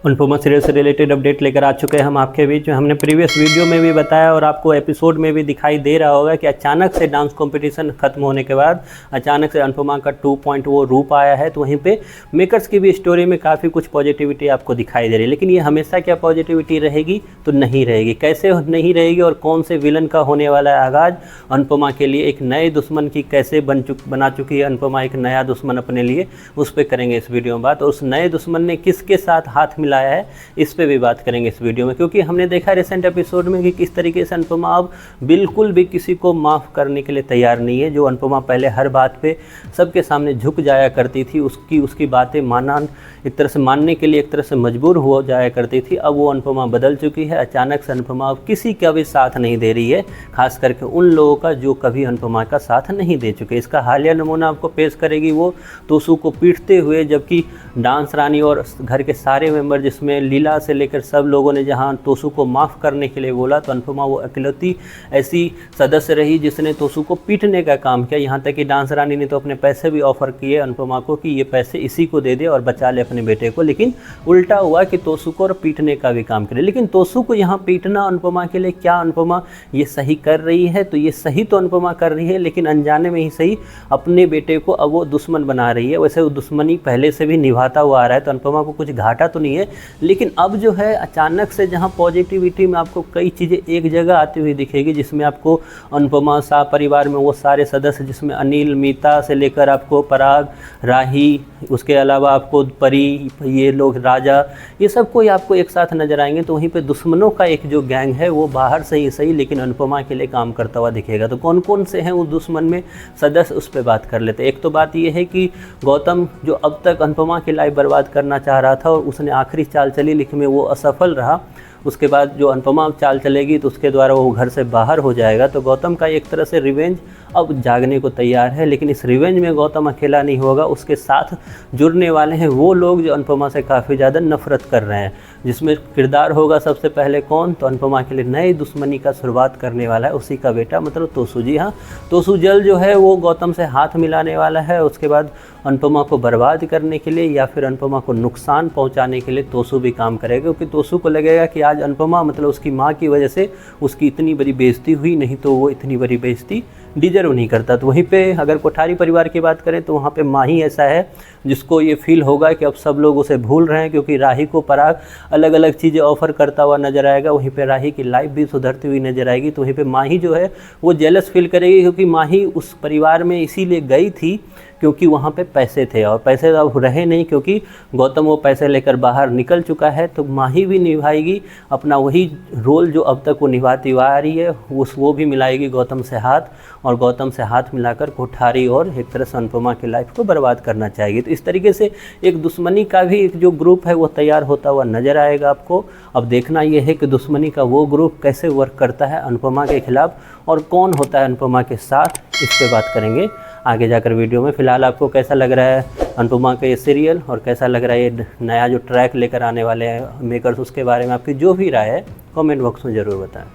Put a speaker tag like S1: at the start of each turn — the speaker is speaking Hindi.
S1: अनुपमा सीरियल से रिलेटेड अपडेट लेकर आ चुके हैं हम आपके बीच में। हमने प्रीवियस वीडियो में भी बताया और आपको एपिसोड में भी दिखाई दे रहा होगा कि अचानक से डांस कंपटीशन खत्म होने के बाद अचानक से अनुपमा का 2.0 रूप आया है। तो वहीं पे मेकर्स की भी स्टोरी में काफ़ी कुछ पॉजिटिविटी आपको दिखाई दे रही है। लेकिन ये हमेशा क्या पॉजिटिविटी रहेगी? तो नहीं रहेगी। कैसे नहीं रहेगी और कौन से विलन का होने वाला है आगाज़? अनुपमा के लिए एक नए दुश्मन की कैसे बना चुकी है अनुपमा एक नया दुश्मन अपने लिए, उस पर करेंगे इस वीडियो में बात। और उस नए दुश्मन ने किसके साथ हाथ मिला है इस पे भी बात करेंगे इस वीडियो में। क्योंकि हमने देखा रिसेंट एपिसोड में कि किस तरीके से अनुपमा अब बिल्कुल भी किसी को माफ़ करने के लिए तैयार नहीं है। जो अनुपमा पहले हर बात पे सबके सामने झुक जाया करती थी, उसकी बातें एक तरह से मानने के लिए एक तरह से मजबूर हो जाया करती थी, अब वो अनुपमा बदल चुकी है। अचानक से अनुपमा अब किसी का भी साथ नहीं दे रही है, खास करके उन लोगों का जो कभी अनुपमा का साथ नहीं दे चुके। इसका हालिया नमूना आपको पेश करेगी वो तोसू को पीटते हुए, जबकि डांस रानी और घर के सारे मेंबर जिसमें लीला से लेकर सब लोगों ने जहां तोसू को माफ़ करने के लिए बोला, तो अनुपमा वो अकेलौती ऐसी सदस्य रही जिसने तोसू को पीटने का काम किया। यहाँ तक कि डांस रानी ने तो अपने पैसे भी ऑफर किए अनुपमा को कि ये पैसे इसी को दे दे और बचा ले अपने बेटे को, लेकिन उल्टा हुआ कि तोसू को और पीटने का भी काम करे। लेकिन तोसू को यहाँ पीटना अनुपमा के लिए क्या अनुपमा ये सही कर रही है? तो ये सही तो अनुपमा कर रही है, लेकिन अनजाने में ही सही अपने बेटे को अब वो दुश्मन बना रही है। वैसे वो दुश्मनी पहले से भी निभाता हुआ आ रहा है, तो अनुपमा को कुछ घाटा तो नहीं है। लेकिन अब जो है अचानक से जहाँ पॉजिटिविटी में आपको कई चीज़ें एक जगह आती हुई दिखेगी, जिसमें आपको अनुपमा शाह परिवार में वो सारे सदस्य जिसमें अनिल, मीता से लेकर आपको पराग, राही, उसके अलावा आपको परी, ये लोग राजा, ये सब कोई आपको एक साथ नजर आएंगे। तो वहीं पे दुश्मनों का एक जो गैंग है वो बाहर से ही सही लेकिन अनुपमा के लिए काम करता हुआ दिखेगा। तो कौन कौन से हैं उस दुश्मन में सदस्य, उस पर बात कर लेते हैं। एक तो बात ये है कि गौतम जो अब तक अनुपमा की लाइफ बर्बाद करना चाह रहा था और उसने आखिरी चाल चली लेकिन में वो असफल रहा, उसके बाद जो अनुपमा चाल चलेगी तो उसके द्वारा वो घर से बाहर हो जाएगा। तो गौतम का एक तरह से रिवेंज अब जागने को तैयार है। लेकिन इस रिवेंज में गौतम अकेला नहीं होगा, उसके साथ जुड़ने वाले हैं वो लोग जो अनुपमा से काफ़ी ज़्यादा नफरत कर रहे हैं, जिसमें किरदार होगा सबसे पहले कौन? तो अनुपमा के लिए नई दुश्मनी का शुरुआत करने वाला है उसी का बेटा, मतलब तोसू। जी हाँ, तोसू जल्द जो है वो गौतम से हाथ मिलाने वाला है। उसके बाद अनुपमा को बर्बाद करने के लिए या फिर अनुपमा को नुकसान पहुंचाने के लिए तोसू भी काम करेगा, क्योंकि तोसू को लगेगा कि आज अनुपमा मतलब उसकी माँ की वजह से उसकी इतनी बड़ी बेइज्जती हुई, नहीं तो वो इतनी बड़ी बेइज्जती डिजर्व नहीं करता। तो वहीं पे अगर कोठारी परिवार की बात करें तो वहाँ पे माँ ही ऐसा है जिसको ये फील होगा कि अब सब लोग उसे भूल रहे हैं, क्योंकि राही को पराग अलग अलग चीज़ें ऑफ़र करता हुआ नजर आएगा। वहीं पे राही की लाइफ भी सुधरती हुई नजर आएगी। तो वहीं पे माँ ही जो है वो जेलस फील करेगी, क्योंकि माँ ही उस परिवार में इसीलिए गई थी क्योंकि वहाँ पे पैसे थे और पैसे अब रहे नहीं, क्योंकि गौतम वो पैसे लेकर बाहर निकल चुका है। तो माही भी निभाएगी अपना वही रोल जो अब तक वो निभाती हुआ आ रही है, वो भी मिलाएगी गौतम से हाथ, और गौतम से हाथ मिलाकर कोठारी और एक तरह से अनुपमा की लाइफ को बर्बाद करना चाहेगी। तो इस तरीके से एक दुश्मनी का भी एक जो ग्रुप है वो तैयार होता हुआ नज़र आएगा आपको। अब देखना ये है कि दुश्मनी का वो ग्रुप कैसे वर्क करता है अनुपमा के खिलाफ और कौन होता है अनुपमा के साथ, इस पर बात करेंगे आगे जाकर वीडियो में। फ़िलहाल आपको कैसा लग रहा है अनुपमा का ये सीरियल और कैसा लग रहा है ये नया जो ट्रैक लेकर आने वाले हैं मेकर्स, उसके बारे में आपकी जो भी राय है कमेंट बॉक्स में ज़रूर बताएं।